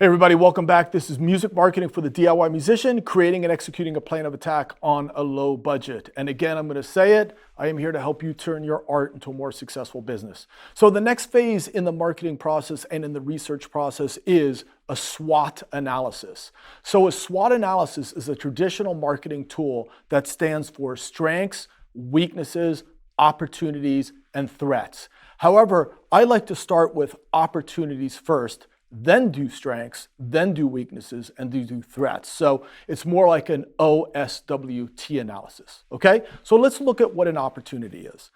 Hey everybody, welcome back. This is Music Marketing for the DIY Musician, creating and executing a plan of attack on a low budget. And again, I'm going to say it, I am here to help you turn your art into a more successful business. So the next phase in the marketing process and in the research process is a SWOT analysis. So a SWOT analysis is a traditional marketing tool that stands for strengths, weaknesses, opportunities, and threats. However, I like to start with opportunities first, then do strengths, then do weaknesses, and do threats. So it's more like an OSWT analysis, okay? So let's look at what an opportunity is.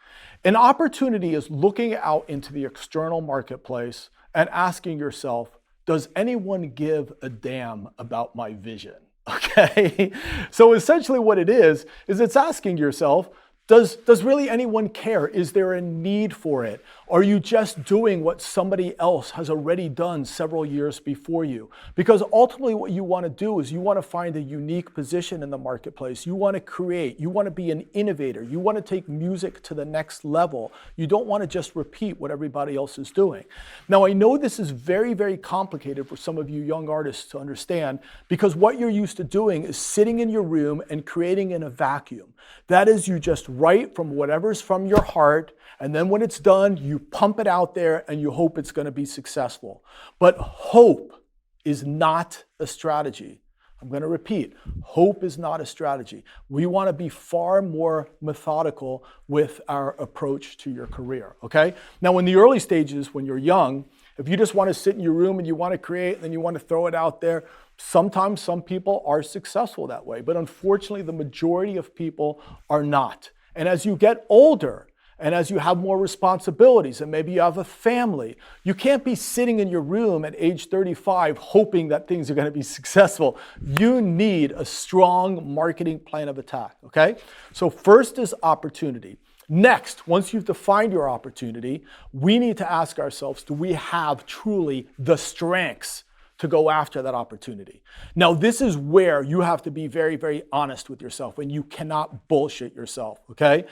An opportunity is looking out into the external marketplace and asking yourself, does anyone give a damn about my vision, okay? So essentially what it is it's asking yourself, does really anyone care? Is there a need for it? Are you just doing what somebody else has already done several years before you? Because ultimately what you want to do is you want to find a unique position in the marketplace. You want to create, you want to be an innovator. You want to take music to the next level. You don't want to just repeat what everybody else is doing. Now I know this is very, very complicated for some of you young artists to understand because what you're used to doing is sitting in your room and creating in a vacuum. That is, you just write from whatever's from your heart, and then when it's done, you pump it out there and you hope it's going to be successful. But hope is not a strategy. I'm going to repeat, hope is not a strategy. We want to be far more methodical with our approach to your career, okay? Now, in the early stages, when you're young, if you just want to sit in your room and you want to create and then you want to throw it out there, sometimes some people are successful that way. But unfortunately, the majority of people are not. And as you get older, and as you have more responsibilities, and maybe you have a family, you can't be sitting in your room at age 35 hoping that things are going to be successful. You need a strong marketing plan of attack, okay? So first is opportunity. Next, once you've defined your opportunity, we need to ask ourselves, do we have truly the strengths to go after that opportunity? Now, this is where you have to be very, very honest with yourself and you cannot bullshit yourself, okay?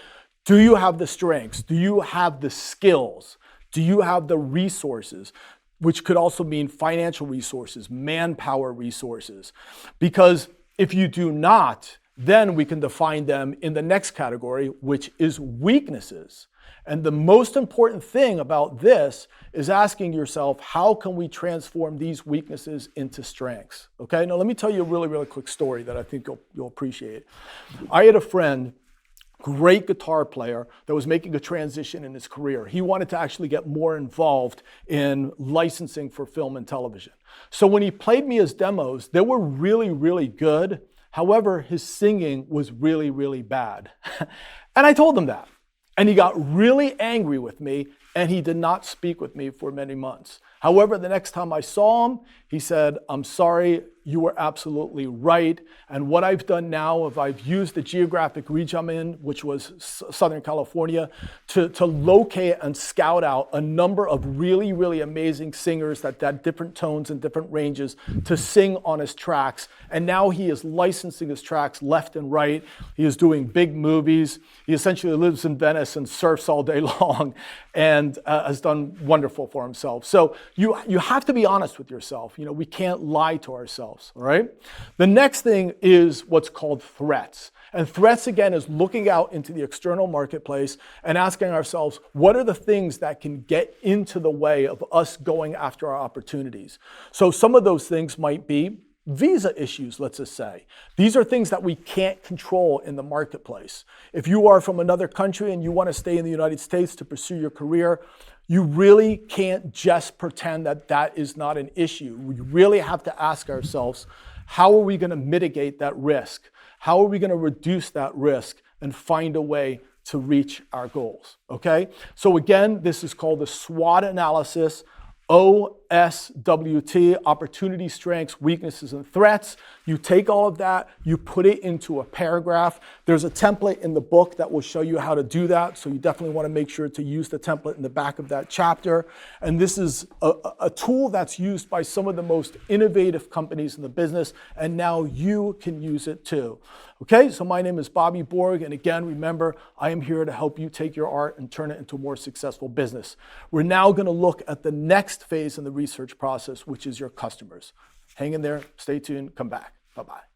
Do you have the strengths? Do you have the skills? Do you have the resources? Which could also mean financial resources, manpower resources. Because if you do not, then we can define them in the next category, which is weaknesses. And the most important thing about this is asking yourself, how can we transform these weaknesses into strengths? Okay, now let me tell you a really, really quick story that I think you'll appreciate. I had a friend, great guitar player, that was making a transition in his career. He wanted to actually get more involved in licensing for film and television. So when he played me his demos, they were really, really good. However, his singing was really, really bad. And I told him that. And he got really angry with me, and he did not speak with me for many months. However, the next time I saw him, he said, "I'm sorry, you were absolutely right. And what I've done now is I've used the geographic region I'm in, which was Southern California, to locate and scout out a number of really, really amazing singers that had different tones and different ranges to sing on his tracks. And now he is licensing his tracks left and right. He is doing big movies. He essentially lives in Venice and surfs all day long and has done wonderful for himself. So you have to be honest with yourself. You know, we can't lie to ourselves, all right? The next thing is what's called threats. And threats, again, is looking out into the external marketplace and asking ourselves, what are the things that can get into the way of us going after our opportunities? So some of those things might be visa issues, let's just say. These are things that we can't control in the marketplace. If you are from another country and you want to stay in the United States to pursue your career, you really can't just pretend that that is not an issue. We really have to ask ourselves, how are we going to mitigate that risk? How are we going to reduce that risk and find a way to reach our goals, okay? So again, this is called the SWOT analysis, OSWT, opportunity, strengths, weaknesses, and threats. You take all of that, you put it into a paragraph. There's a template in the book that will show you how to do that, so you definitely want to make sure to use the template in the back of that chapter. And this is a tool that's used by some of the most innovative companies in the business, and now you can use it too. Okay, so my name is Bobby Borg, and again, remember, I am here to help you take your art and turn it into a more successful business. We're now going to look at the next phase in the research process, which is your customers. Hang in there, stay tuned, come back. Bye-bye.